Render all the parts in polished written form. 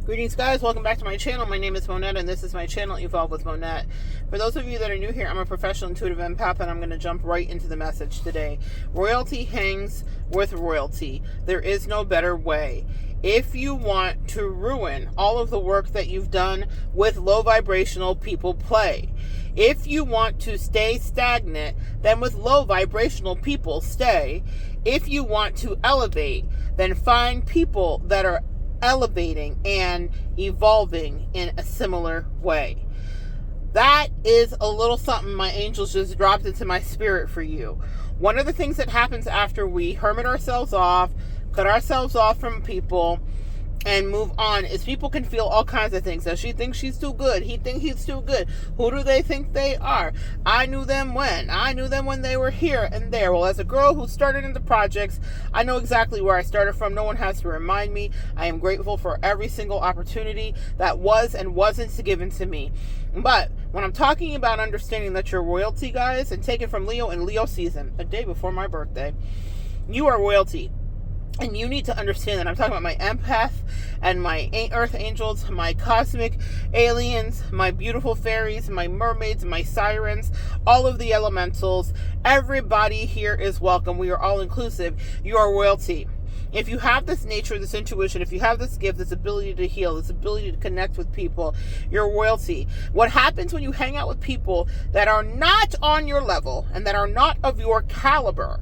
Greetings, guys. Welcome back to my channel. My name is Monette, and this is my channel, Evolve with Monette. For those of you that are new here, I'm a professional intuitive empath, and I'm going to jump right into the message today. Royalty hangs with royalty. There is no better way. If you want to ruin all of the work that you've done with low vibrational people, play. If you want to stay stagnant, then with low vibrational people, stay. If you want to elevate, then find people that are elevating and evolving in a similar way. That is a little something my angels just dropped into my spirit for you. One of the things that happens after we hermit ourselves off, cut ourselves off from people, and move on is people can feel all kinds of things. So she thinks she's too good. He thinks he's too good. Who do they think they are? I knew them when? I knew them when they were here and there. Well, as a girl who started in the projects, I know exactly where I started from. No one has to remind me. I am grateful for every single opportunity that was and wasn't given to me. But when I'm talking about understanding that you're royalty, guys, and take it from Leo in Leo season, a day before my birthday, you are royalty. And you need to understand that I'm talking about my empath and my earth angels, my cosmic aliens, my beautiful fairies, my mermaids, my sirens, all of the elementals. Everybody here is welcome. We are all inclusive. You are royalty. If you have this nature, this intuition, if you have this gift, this ability to heal, this ability to connect with people, you're royalty. What happens when you hang out with people that are not on your level and that are not of your caliber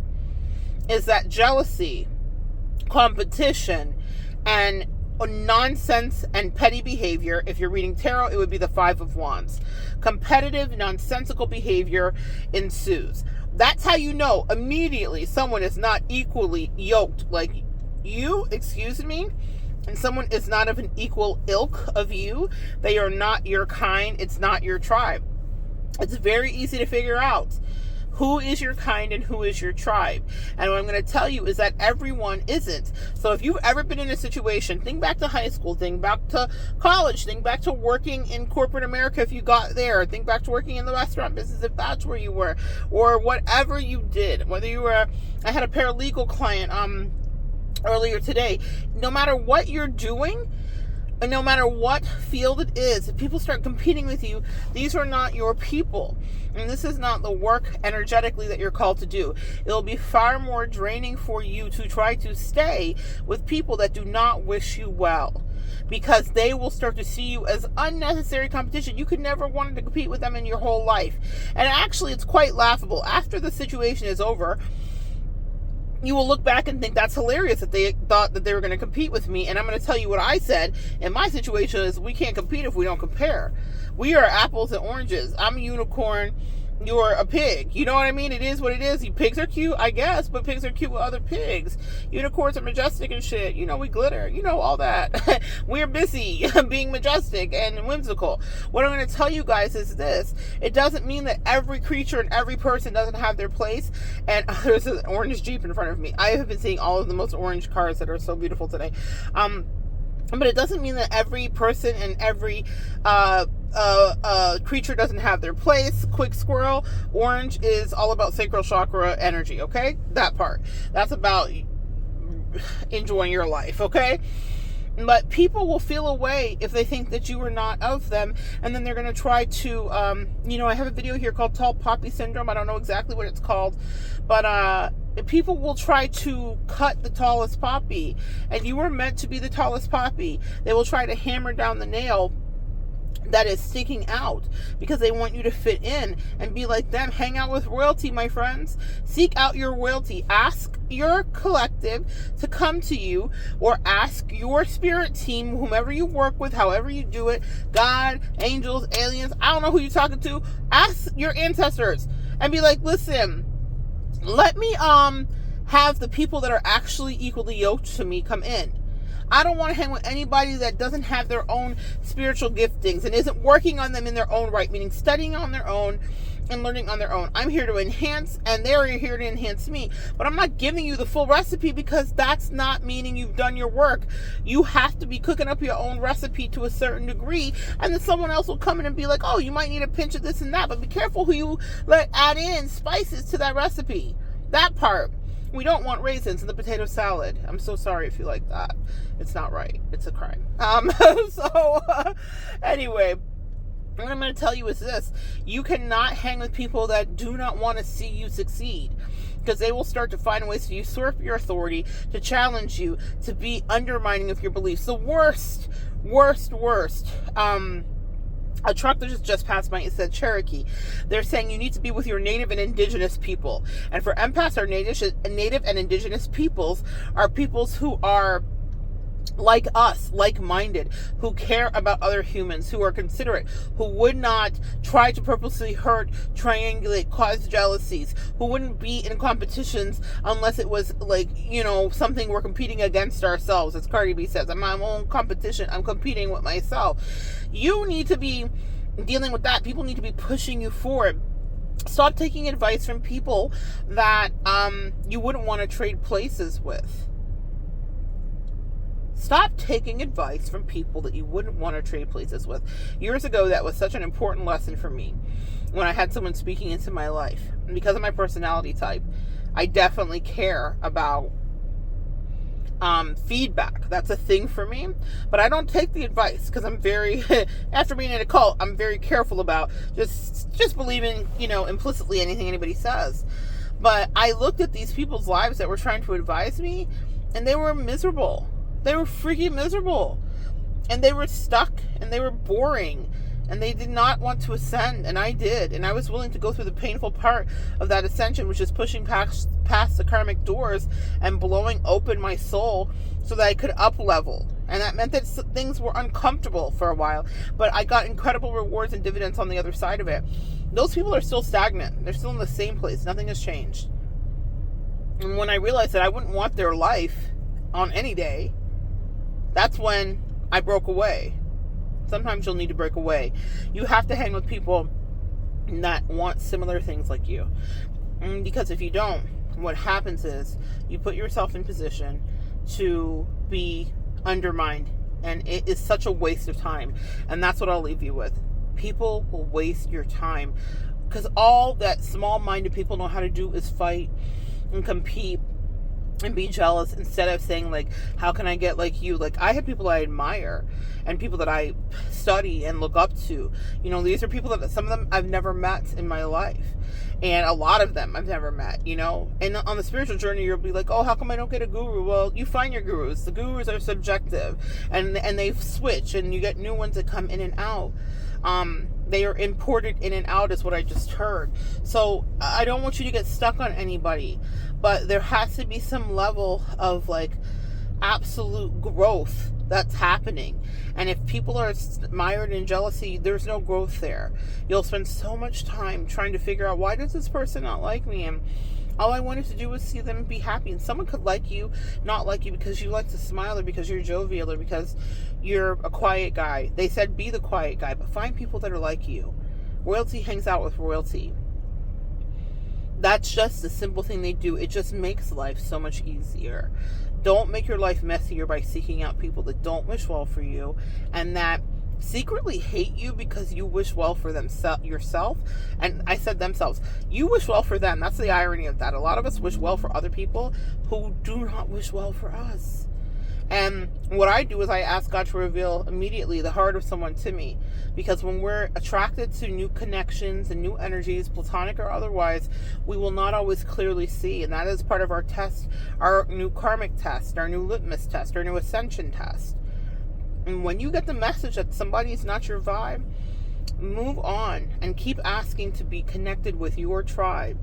is that jealousy, competition, and nonsense and petty behavior. If you're reading tarot, it would be the Five of Wands. Competitive, nonsensical behavior ensues. That's how you know immediately someone is not equally yoked like you, excuse me, and someone is not of an equal ilk of you. They are not your kind. It's not your tribe. It's very easy to figure out who is your kind and who is your tribe. And what I'm going to tell you is that everyone isn't. So if you've ever been in a situation, think back to high school, think back to college, think back to working in corporate America if you got there, think back to working in the restaurant business if that's where you were, or whatever you did, whether you were, I had a paralegal client earlier today. No matter what you're doing, and no matter what field it is, if people start competing with you, these are not your people. And this is not the work energetically that you're called to do. It'll be far more draining for you to try to stay with people that do not wish you well, because they will start to see you as unnecessary competition. You could never want to compete with them in your whole life. And actually, it's quite laughable. After the situation is over, you will look back and think that's hilarious that they thought that they were going to compete with me. And I'm going to tell you what I said in my situation is we can't compete if we don't compare. We are apples and oranges. I'm a unicorn. You're a pig. You know what I mean? It is what it is. You pigs are cute, I guess, but pigs are cute with other pigs. Unicorns are majestic and shit. You know, we glitter. You know, all that. We're busy being majestic and whimsical. What I'm going to tell you guys is this. It doesn't mean that every creature and every person doesn't have their place. And there's an orange Jeep in front of me. I have been seeing all of the most orange cars that are so beautiful today. But it doesn't mean that every person and every creature doesn't have their place. Quick squirrel, orange is all about sacral chakra energy, okay? That part. That's about enjoying your life, okay? But people will feel a way if they think that you are not of them, and then they're going to try to, I have a video here called Tall Poppy Syndrome. I don't know exactly what it's called, but people will try to cut the tallest poppy, and you were meant to be the tallest poppy. They will try to hammer down the nail that is sticking out because they want you to fit in and be like them. Hang out with royalty, my friends. Seek out your royalty. Ask your collective to come to you, or ask your spirit team, whomever you work with, however you do it, God, angels, aliens, I don't know who you're talking to. Ask your ancestors and be like, listen, let me have the people that are actually equally yoked to me come in. I don't want to hang with anybody that doesn't have their own spiritual giftings and isn't working on them in their own right, meaning studying on their own and learning on their own. I'm here to enhance, and they're here to enhance me. But I'm not giving you the full recipe, because that's not meaning you've done your work. You have to be cooking up your own recipe to a certain degree, and then someone else will come in and be like, oh, you might need a pinch of this and that. But be careful who you let add in spices to that recipe. That part. We don't want raisins in the potato salad. I'm so sorry if you like that. It's not right. It's a crime. Anyway, what I'm going to tell you is this. You cannot hang with people that do not want to see you succeed, because they will start to find ways to usurp your authority, to challenge you, to be undermining of your beliefs. The worst. A truck that just passed by, it said Cherokee. They're saying you need to be with your native and indigenous people. And for empaths, our native and indigenous peoples are peoples who are like us, like-minded, who care about other humans, who are considerate, who would not try to purposely hurt, triangulate, cause jealousies, who wouldn't be in competitions unless it was like, something we're competing against ourselves. As Cardi B says, I'm my own competition. I'm competing with myself. You need to be dealing with that. People need to be pushing you forward. Stop taking advice from people that you wouldn't want to trade places with. Stop taking advice from people that you wouldn't want to trade places with. Years ago, that was such an important lesson for me when I had someone speaking into my life. And because of my personality type, I definitely care about feedback. That's a thing for me. But I don't take the advice because I'm very, after being in a cult, I'm very careful about just believing, implicitly anything anybody says. But I looked at these people's lives that were trying to advise me, and they were miserable. They were freaking miserable, and they were stuck, and they were boring, and they did not want to ascend, and I did, and I was willing to go through the painful part of that ascension, which is pushing past the karmic doors and blowing open my soul so that I could up level. And that meant that things were uncomfortable for a while, but I got incredible rewards and dividends on the other side of it. Those people are still stagnant. They're still in the same place. Nothing has changed. And when I realized that I wouldn't want their life on any day, that's when I broke away. Sometimes you'll need to break away. You have to hang with people that want similar things like you. Because if you don't, what happens is you put yourself in position to be undermined. And it is such a waste of time. And that's what I'll leave you with. People will waste your time. Because all that small-minded people know how to do is fight and compete and be jealous, instead of saying, like, how can I get like you? Like, I have people I admire and people that I study and look up to. These are people that some of them I've never met in my life, and a lot of them I've never met. And on the spiritual journey, you'll be like, oh, how come I don't get a guru? Well, you find your gurus. The gurus are subjective, and they switch, and you get new ones that come in and out. They are imported in and out, is what I just heard. So I don't want you to get stuck on anybody, but there has to be some level of like absolute growth that's happening. And if people are mired in jealousy, there's no growth there. You'll spend so much time trying to figure out, why does this person not like me? And all I wanted to do was see them be happy. And someone could like you, not like you because you like to smile, or because you're jovial, or because you're a quiet guy. They said be the quiet guy, but find people that are like you. Royalty hangs out with royalty. That's just the simple thing they do. It just makes life so much easier. Don't make your life messier by seeking out people that don't wish well for you and that secretly hate you because you wish well for yourself. And I said themselves. You wish well for them. That's the irony of that. A lot of us wish well for other people who do not wish well for us. And what I do is I ask God to reveal immediately the heart of someone to me. Because when we're attracted to new connections and new energies, platonic or otherwise, we will not always clearly see. And that is part of our test, our new karmic test, our new litmus test, our new ascension test. And when you get the message that somebody is not your vibe, move on and keep asking to be connected with your tribe.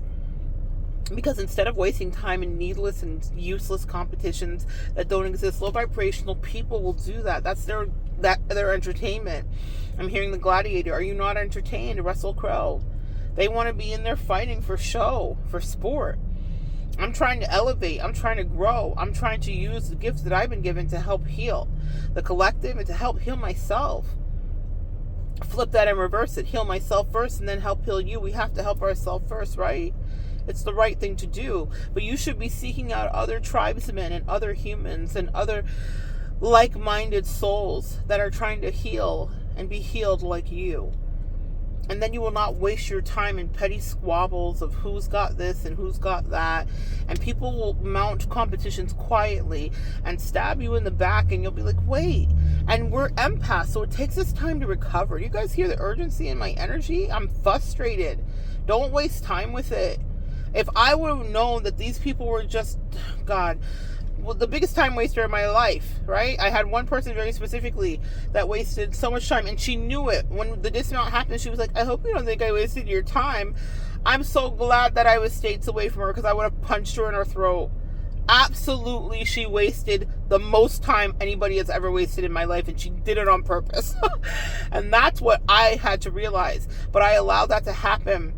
Because instead of wasting time in needless and useless competitions that don't exist, low vibrational people will do that. That's their entertainment. I'm hearing the Gladiator. Are you not entertained? Russell Crowe. They want to be in there fighting for show, for sport. I'm trying to elevate. I'm trying to grow. I'm trying to use the gifts that I've been given to help heal the collective and to help heal myself. Flip that and reverse it. Heal myself first and then help heal you. We have to help ourselves first, right? It's the right thing to do. But you should be seeking out other tribesmen and other humans and other like-minded souls that are trying to heal and be healed like you. And then you will not waste your time in petty squabbles of who's got this and who's got that. And people will mount competitions quietly and stab you in the back, and you'll be like, wait. And we're empaths, so it takes us time to recover. You guys hear the urgency in my energy? I'm frustrated. Don't waste time with it. If I would have known that these people were just, God, well, the biggest time waster in my life, right? I had one person very specifically that wasted so much time, and she knew it. When the dismount happened, she was like, I hope you don't think I wasted your time. I'm so glad that I was states away from her, because I would have punched her in her throat. Absolutely, she wasted the most time anybody has ever wasted in my life, and she did it on purpose. And that's what I had to realize. But I allowed that to happen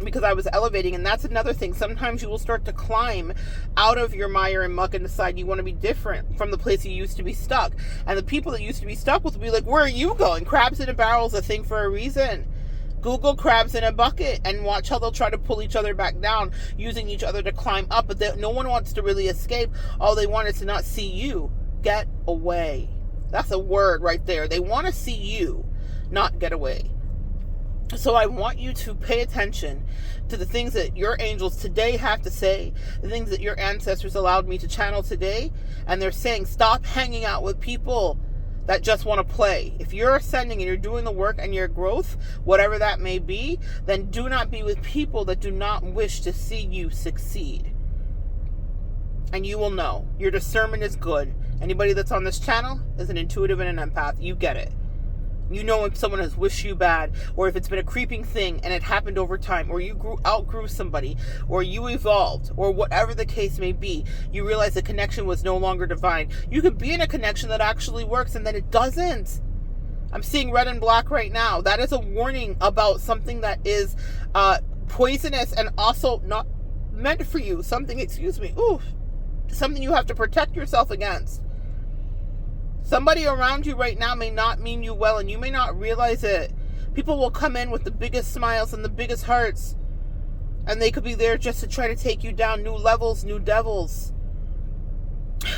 because I was elevating. And that's another thing. Sometimes you will start to climb out of your mire and muck and decide you want to be different from the place you used to be stuck. And the people that used to be stuck with will be like, where are you going? Crabs in a barrel is a thing for a reason. Google crabs in a bucket and watch how they'll try to pull each other back down, using each other to climb up. But no one wants to really escape. All they want is to not see you get away. That's a word right there. They want to see you not get away. So I want you to pay attention to the things that your angels today have to say, the things that your ancestors allowed me to channel today. And they're saying, stop hanging out with people that just want to play. If you're ascending and you're doing the work and your growth, whatever that may be, then do not be with people that do not wish to see you succeed. And you will know. Your discernment is good. Anybody that's on this channel is an intuitive and an empath. You get it. You know when someone has wished you bad, or if it's been a creeping thing and it happened over time, or you outgrew somebody, or you evolved, or whatever the case may be, you realize the connection was no longer divine. You could be in a connection that actually works and then it doesn't. I'm seeing red and black right now. That is a warning about something that is poisonous and also not meant for you. Something you have to protect yourself against. Somebody around you right now may not mean you well, and you may not realize it. People will come in with the biggest smiles and the biggest hearts, and they could be there just to try to take you down. New levels, new devils.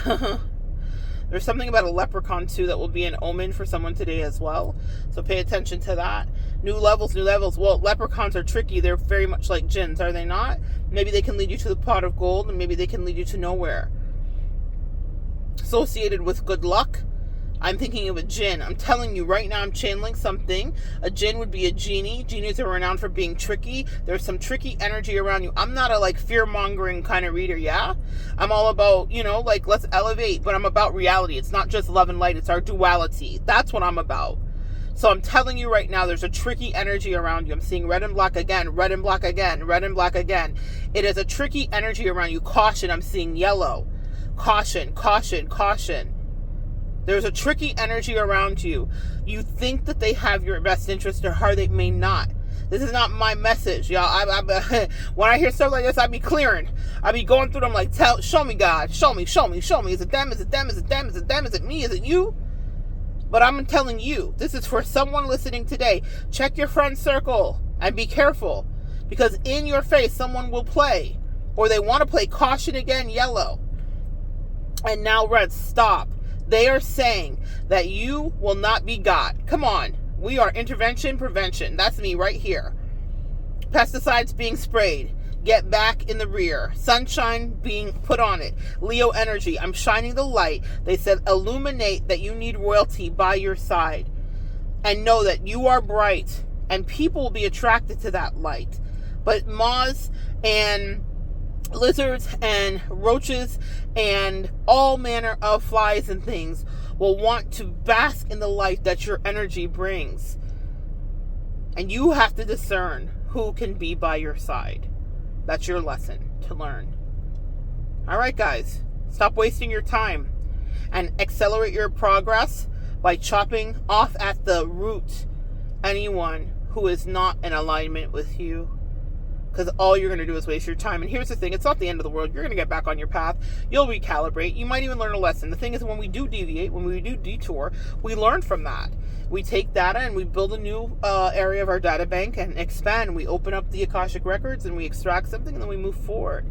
There's something about a leprechaun too that will be an omen for someone today as well. So pay attention to that. New levels, new levels. Well, leprechauns are tricky. They're very much like jinns, are they not? Maybe they can lead you to the pot of gold, and maybe they can lead you to nowhere. Associated with good luck, I'm thinking of a jinn. I'm telling you right now, I'm channeling something. A jinn would be a genie. Genies are renowned for being tricky. There's some tricky energy around you. I'm not a fear-mongering kind of reader, yeah? I'm all about, let's elevate, but I'm about reality. It's not just love and light. It's our duality. That's what I'm about. So I'm telling you right now, there's a tricky energy around you. I'm seeing red and black again, red and black again, red and black again. It is a tricky energy around you. Caution, I'm seeing yellow. Caution, caution, caution. There's a tricky energy around you. You think that they have your best interest at heart, they may not. This is not my message, y'all. When I hear stuff like this, I be clearing. I be going through them like, show me, God. Show me, show me, show me. Is it them? Is it them? Is it them? Is it them? Is it me? Is it you? But I'm telling you, this is for someone listening today. Check your friend circle and be careful. Because in your face, someone will play. Or they want to play. Caution again, yellow. And now red, stop. They are saying that you will not be God. Come on. We are intervention, prevention. That's me right here. Pesticides being sprayed. Get back in the rear. Sunshine being put on it. Leo energy. I'm shining the light. They said illuminate that you need royalty by your side. And know that you are bright. And people will be attracted to that light. But moths and lizards and roaches and all manner of flies and things will want to bask in the light that your energy brings. And you have to discern who can be by your side. That's your lesson to learn. All right, guys, stop wasting your time and accelerate your progress by chopping off at the root anyone who is not in alignment with you. Because all you're going to do is waste your time. And here's the thing. It's not the end of the world. You're going to get back on your path. You'll recalibrate. You might even learn a lesson. The thing is, when we do deviate, when we do detour, we learn from that. We take data and we build a new area of our data bank and expand. We open up the Akashic records and we extract something and then we move forward.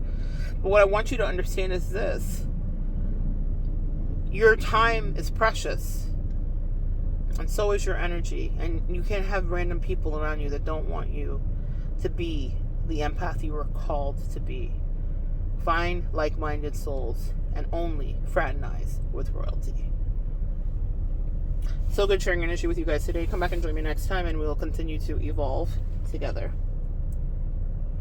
But what I want you to understand is this. Your time is precious. And so is your energy. And you can't have random people around you that don't want you to be the empath you were called to be. Find like-minded souls and only fraternize with royalty. So good sharing energy with you guys today. Come back and join me next time and we'll continue to evolve together.